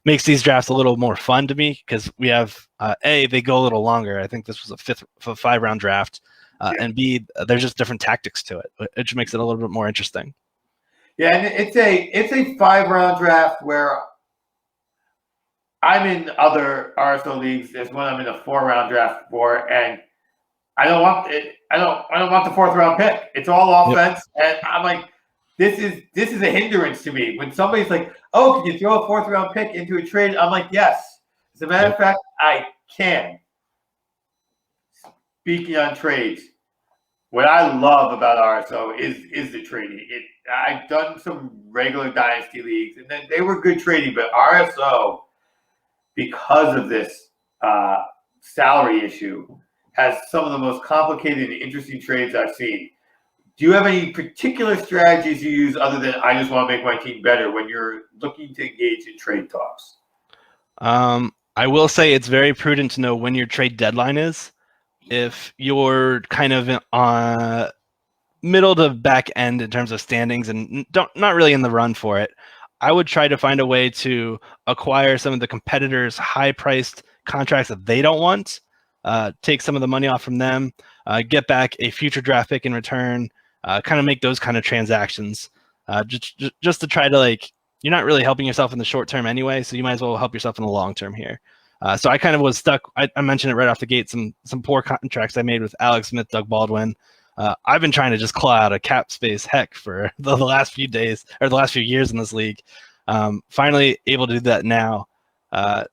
makes these drafts a little more fun to me, because we have they go a little longer. I think this was a 5-round draft, and B, there's just different tactics to it, which makes it a little bit more interesting. Yeah, and it's a 5-round draft where I'm in other RSO leagues. There's one I'm in a 4-round draft for, and I don't want it. I don't want the 4th-round pick. It's all offense, and I'm like, this is a hindrance to me. When somebody's like, "Oh, can you throw a 4th-round pick into a trade?" I'm like, yes. As a matter of fact, I can. Speaking on trades, what I love about RSO is the trading. I've done some regular dynasty leagues, and they were good trading, but RSO, because of this salary issue, has some of the most complicated and interesting trades I've seen. Do you have any particular strategies you use other than I just want to make my team better when you're looking to engage in trade talks? I will say it's very prudent to know when your trade deadline is. If you're kind of on middle to back end in terms of standings and not really in the run for it, I would try to find a way to acquire some of the competitors' high-priced contracts that they don't want, take some of the money off from them, get back a future draft pick in return, kind of make those kind of transactions, just to try to, like, you're not really helping yourself in the short term anyway, so you might as well help yourself in the long term here. So I kind of was stuck. I mentioned it right off the gate, some poor contracts I made with Alex Smith, Doug Baldwin. I've been trying to just claw out a cap space heck for the last few days or the last few years in this league. Finally able to do that now.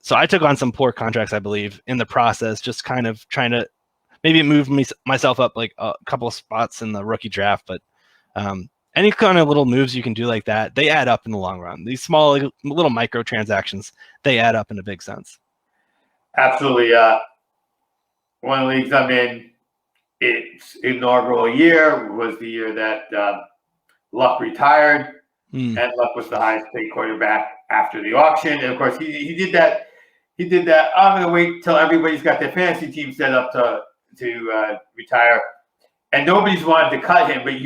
So I took on some poor contracts, I believe, in the process, just kind of trying to maybe move myself up like a couple of spots in the rookie draft. But any kind of little moves you can do like that, they add up in the long run. These small little micro transactions, they add up in a big sense. Absolutely. One of the leagues I'm in, its inaugural year was the year that Luck retired, and Luck was the highest paid quarterback after the auction. And of course, he did that. He did that. I'm going to wait till everybody's got their fantasy team set up to retire, and nobody's wanted to cut him. But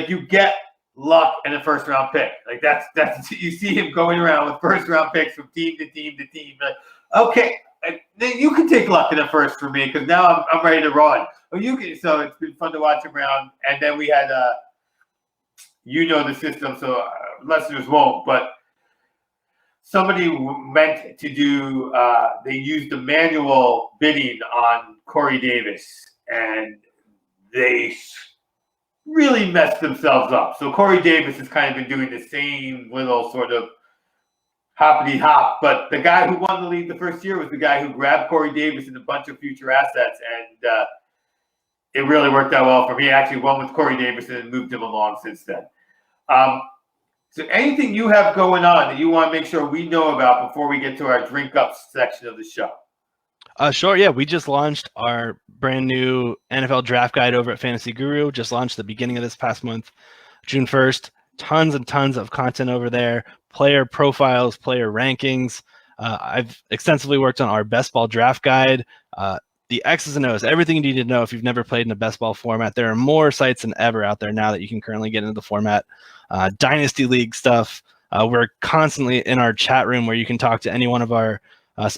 you get Luck and a first round pick. Like that's you see him going around with first round picks from team to team to team. Like, okay. Then you can take Luck in the first for me because now I'm ready to run. Well, you can. So it's been fun to watch him around. And then we had, the system, so listeners won't. But somebody meant to do. They used the manual bidding on Corey Davis, and they really messed themselves up. So Corey Davis has kind of been doing the same little sort of hoppity hop, but the guy who won the league the first year was the guy who grabbed Corey Davis and a bunch of future assets, and it really worked out well for me. I actually won with Corey Davis and moved him along since then. So anything you have going on that you want to make sure we know about before we get to our drink up section of the show? Sure. Yeah, we just launched our brand new NFL draft guide over at Fantasy Guru. Just launched the beginning of this past month, June 1st. Tons and tons of content over there. Player profiles, player rankings. I've extensively worked on our best ball draft guide, the X's and O's, everything you need to know if you've never played in a best ball format. There are more sites than ever out there now that you can currently get into the format. Dynasty League stuff. We're constantly in our chat room where you can talk to any one of our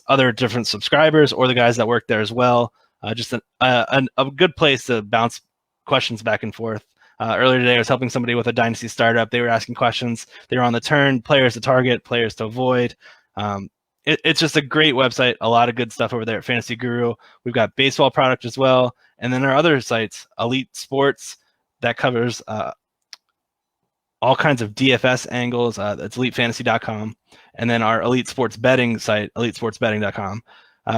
other different subscribers or the guys that work there as well. Just a good place to bounce questions back and forth. Earlier today, I was helping somebody with a dynasty startup. They were asking questions. They were on the turn, players to target, players to avoid. It's just a great website. A lot of good stuff over there at Fantasy Guru. We've got baseball product as well. And then our other sites, Elite Sports, that covers all kinds of DFS angles. That's elitefantasy.com. And then our Elite Sports Betting site, elitesportsbetting.com,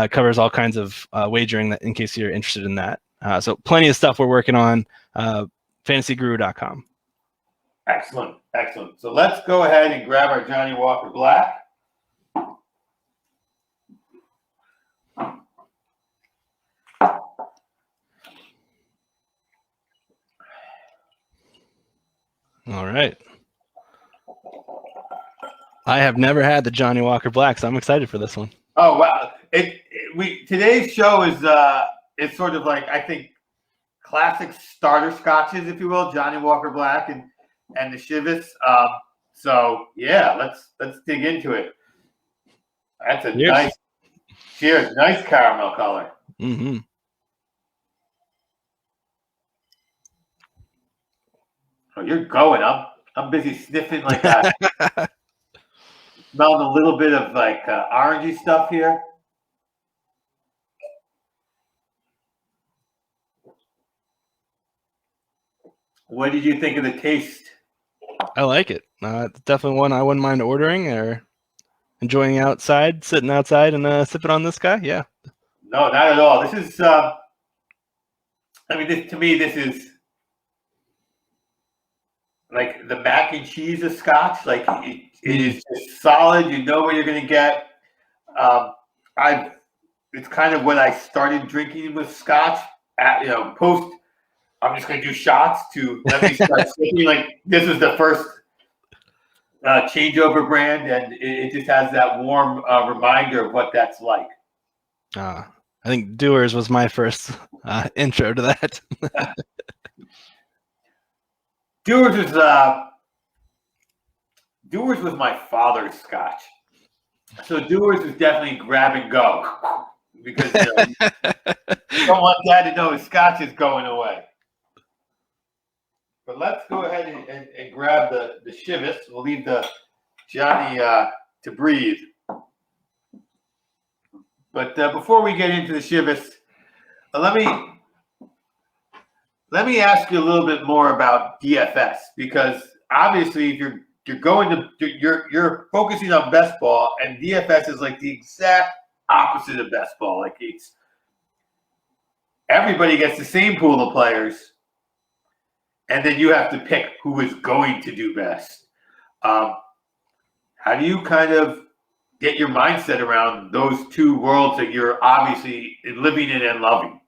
covers all kinds of wagering that, in case you're interested in that. So plenty of stuff we're working on. FantasyGuru.com. Excellent. So let's go ahead and grab our Johnnie Walker Black. All right. I have never had the Johnnie Walker Black, so I'm excited for this one. Oh wow! Today's show is it's sort of like, I think, classic starter scotches, if you will, Johnnie Walker Black and the Chivas. So yeah, let's dig into it. That's a nice caramel color. Mm-hmm. Oh, you're going. I'm busy sniffing like that. Smelling a little bit of like orangey stuff here. What did you think of the taste? I like it. It's definitely one I wouldn't mind ordering or enjoying outside, sitting outside and sipping on this guy. Yeah. No, not at all. This is, to me, this is like the mac and cheese of Scotch. Like it is just solid. You know what you're going to get. It's kind of what I started drinking with Scotch post. I'm just going to do shots to let me start sipping. Like this is the first changeover brand, and it just has that warm reminder of what that's like. I think Dewar's was my first intro to that. Dewar's was my father's Scotch. So Dewar's was definitely grab and go. Because you don't want Dad to know his Scotch is going away. But let's go ahead and grab the Chivas. We'll leave the Johnnie to breathe. But before we get into the Chivas, let me ask you a little bit more about DFS, because obviously if you're focusing on best ball, and DFS is like the exact opposite of best ball. Like everybody gets the same pool of players, and then you have to pick who is going to do best. How do you kind of get your mindset around those two worlds that you're obviously living in and loving?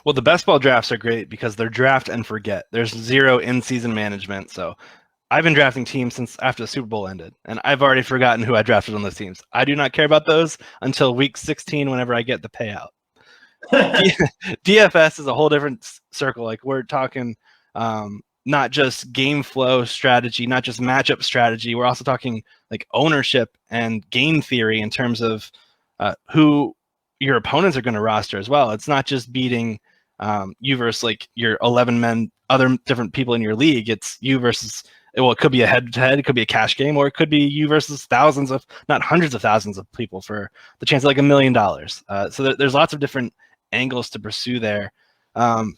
Well, the best ball drafts are great because they're draft and forget. There's zero in-season management. So I've been drafting teams since after the Super Bowl ended, and I've already forgotten who I drafted on those teams. I do not care about those until week 16 whenever I get the payout. DFS is a whole different circle. Like, we're talking not just game flow strategy, not just matchup strategy. We're also talking like ownership and game theory in terms of who your opponents are going to roster as well. It's not just beating you versus like your 11 men, other different people in your league. It's you versus, well, it could be a head-to-head, it could be a cash game, or it could be you versus thousands of, not hundreds of thousands of people for the chance of like $1 million. So there's lots of different angles to pursue there. I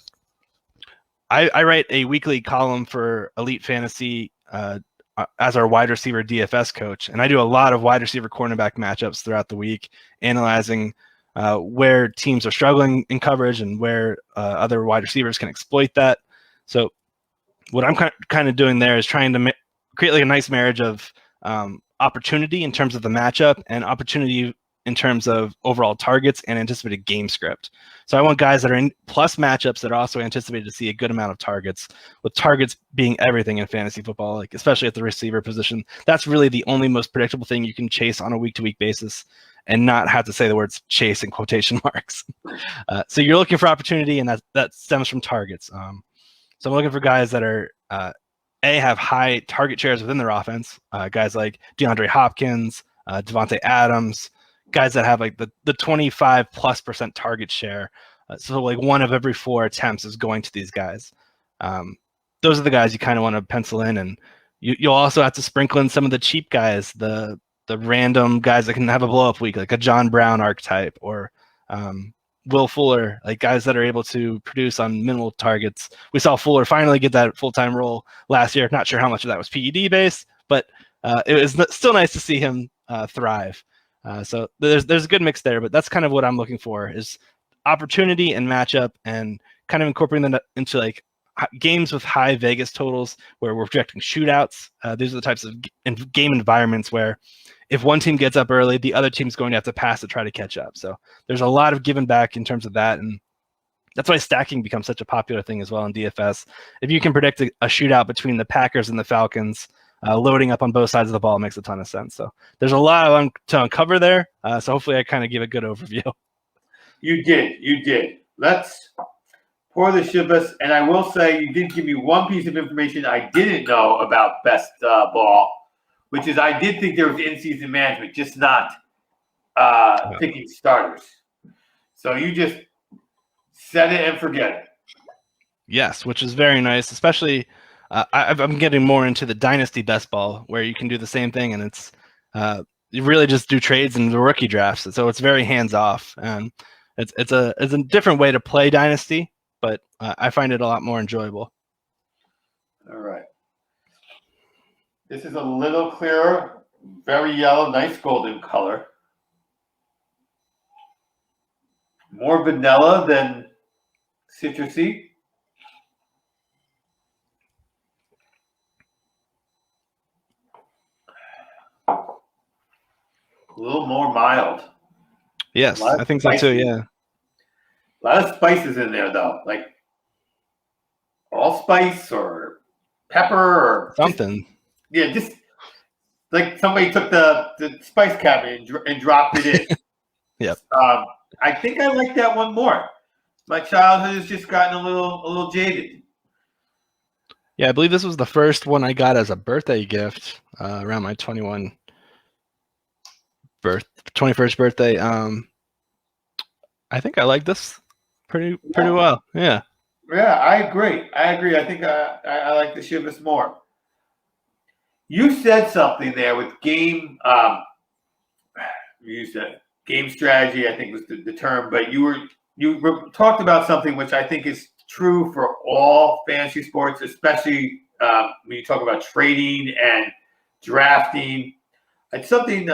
write a weekly column for Elite Fantasy as our wide receiver DFS coach, and I do a lot of wide receiver cornerback matchups throughout the week, analyzing where teams are struggling in coverage and where other wide receivers can exploit that. So what I'm kind of doing there is trying to create like a nice marriage of opportunity in terms of the matchup and opportunity in terms of overall targets and anticipated game script. So I want guys that are in plus matchups that are also anticipated to see a good amount of targets, with targets being everything in fantasy football, like especially at the receiver position. That's really the only most predictable thing you can chase on a week-to-week basis and not have to say the words chase in quotation marks. So you're looking for opportunity, and that stems from targets. So I'm looking for guys that are have high target shares within their offense, guys like DeAndre Hopkins, Devontae Adams, guys that have like the 25+% target share. So like 1 of every 4 attempts is going to these guys. Those are the guys you kind of want to pencil in, and you'll also have to sprinkle in some of the cheap guys, the random guys that can have a blow up week, like a John Brown archetype, or Will Fuller, like guys that are able to produce on minimal targets. We saw Fuller finally get that full-time role last year. Not sure how much of that was PED based, but it was still nice to see him thrive. So there's a good mix there, but that's kind of what I'm looking for, is opportunity and matchup, and kind of incorporating them into like games with high Vegas totals where we're projecting shootouts. These are the types of game environments where if one team gets up early, the other team's going to have to pass to try to catch up. So there's a lot of give and back in terms of that, and that's why stacking becomes such a popular thing as well in DFS. If you can predict a shootout between the Packers and the Falcons, loading up on both sides of the ball makes a ton of sense. So there's a lot to uncover there. So hopefully I kind of give a good overview. You did. Let's pour the Chivas. And I will say, you did give me one piece of information I didn't know about best ball, which is I did think there was in-season management, just not picking starters. So you just set it and forget it. Yes, which is very nice, especially I'm getting more into the dynasty best ball, where you can do the same thing, and it's you really just do trades and the rookie drafts. So it's very hands off, and it's a different way to play dynasty, but I find it a lot more enjoyable. All right. This is a little clearer, very yellow, nice golden color. More vanilla than citrusy. A little more mild. Yes, I think so too, yeah. A lot of spices in there, though, like allspice or pepper or something. Just like somebody took the spice cabinet and dropped it in. Yep. I think I like that one more. My childhood has just gotten a little jaded. Yeah, I believe this was the first one I got as a birthday gift around my 21st birthday. I think I like this pretty well. Yeah. Yeah, I agree. I think I like the Chivas more. You said something there with game. You used that game strategy. I think was the term, but talked about something which I think is true for all fantasy sports, especially when you talk about trading and drafting. It's something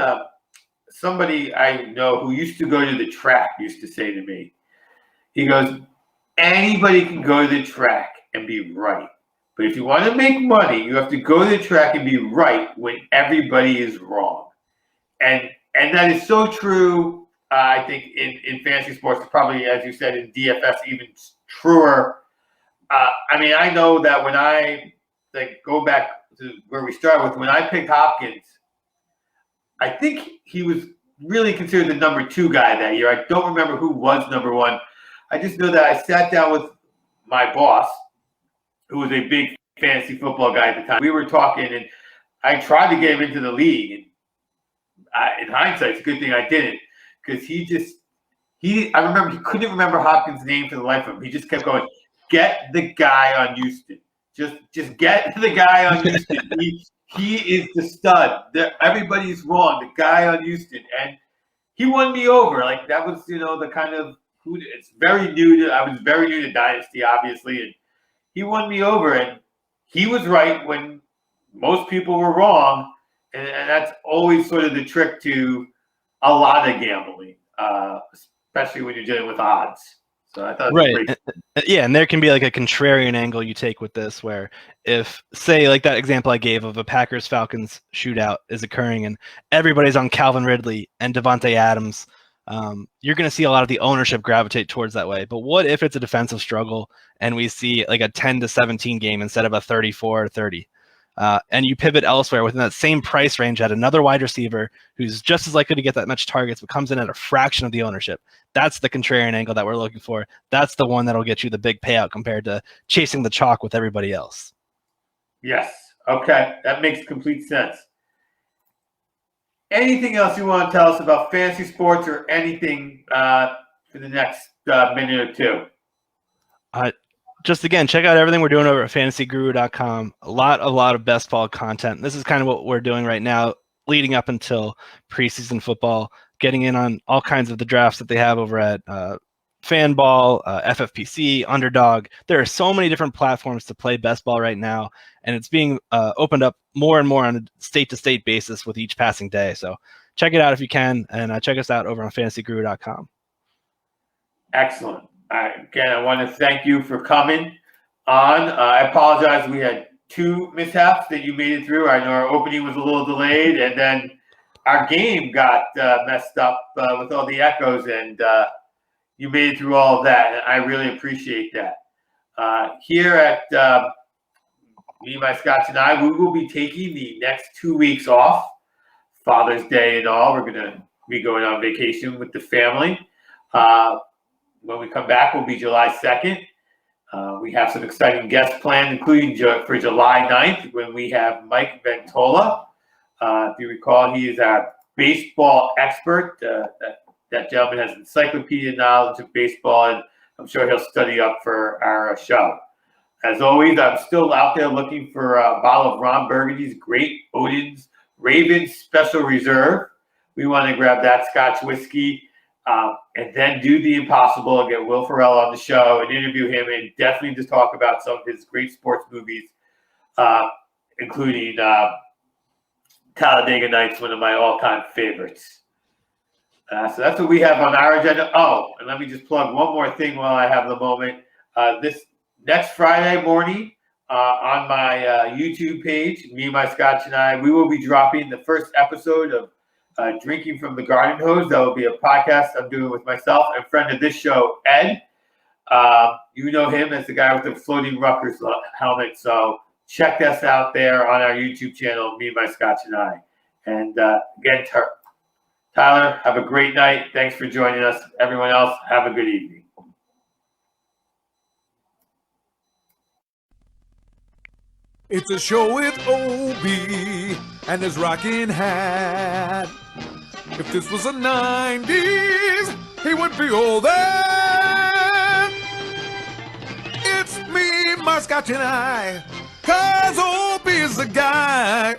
somebody I know who used to go to the track used to say to me. He goes, anybody can go to the track and be right. But if you want to make money, you have to go to the track and be right when everybody is wrong. And that is so true, I think, in fantasy sports. Probably, as you said, in DFS, even truer. I know that when I go back to where we started with, when I picked Hopkins, I think he was really considered the number 2 guy that year. I don't remember who was number 1. I just know that I sat down with my boss, who was a big fantasy football guy at the time. We were talking, and I tried to get him into the league. And in hindsight, it's a good thing I didn't, because I remember he couldn't remember Hopkins' name for the life of him. He just kept going, get the guy on Houston. Just get the guy on Houston. He is the stud. Everybody's wrong. The guy on Houston. And he won me over. Like, that was, the kind of it's very new I was very new to Dynasty, obviously, and he won me over, and he was right when most people were wrong, and that's always sort of the trick to a lot of gambling, especially when you're dealing with odds. So I thought it was great. Yeah, and there can be like a contrarian angle you take with this, where if, say, like that example I gave of a Packers-Falcons shootout is occurring and everybody's on Calvin Ridley and Devontae Adams, you're going to see a lot of the ownership gravitate towards that way. But what if it's a defensive struggle and we see like a 10-17 game instead of a 34-30? And you pivot elsewhere within that same price range at another wide receiver who's just as likely to get that much targets, but comes in at a fraction of the ownership. That's the contrarian angle that we're looking for. That's the one that'll get you the big payout compared to chasing the chalk with everybody else. Yes. Okay. That makes complete sense. Anything else you want to tell us about fantasy sports or anything for the next minute or two? Just again, check out everything we're doing over at fantasyguru.com. A lot of best ball content. This is kind of what we're doing right now, leading up until preseason football, getting in on all kinds of the drafts that they have over at Fanball, FFPC, Underdog. There are so many different platforms to play best ball right now, and it's being opened up more and more on a state-to-state basis with each passing day. So check it out if you can, and check us out over on fantasyguru.com. Excellent. Again, I want to thank you for coming on. I apologize. We had 2 mishaps that you made it through. I know our opening was a little delayed, and then our game got messed up with all the echoes, and you made it through all of that, and I really appreciate that. Here at Me, My Scotch, and I, we will be taking the next 2 weeks off, Father's Day and all. We're going to be going on vacation with the family. When we come back, will be July 2nd. We have some exciting guests planned, including for July 9th, when we have Mike Ventola. If you recall, he is our baseball expert. That gentleman has encyclopedia knowledge of baseball, and I'm sure he'll study up for our show. As always, I'm still out there looking for a bottle of Ron Burgundy's Great Odin's Ravens Special Reserve. We want to grab that Scotch whiskey. And then do the impossible and get Will Ferrell on the show and interview him, and definitely just talk about some of his great sports movies, including Talladega Nights, one of my all-time favorites. So that's what we have on our agenda. Oh, and let me just plug one more thing while I have the moment. This next Friday morning on my YouTube page, Me, My Scotch, and I, we will be dropping the first episode of Drinking from the Garden Hose. That will be a podcast I'm doing with myself and friend of this show, Ed. You know him as the guy with the floating Rutgers helmet. So check us out there on our YouTube channel, Me, My Scotch, and I. And again, Tyler, have a great night. Thanks for joining us. Everyone else, have a good evening. It's a show with Obi and his rocking hat. If this was the 90s, he would be all that. It's me, my Scotch, and I, 'cause Obi is the guy.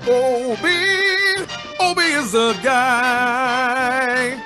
Obi is the guy.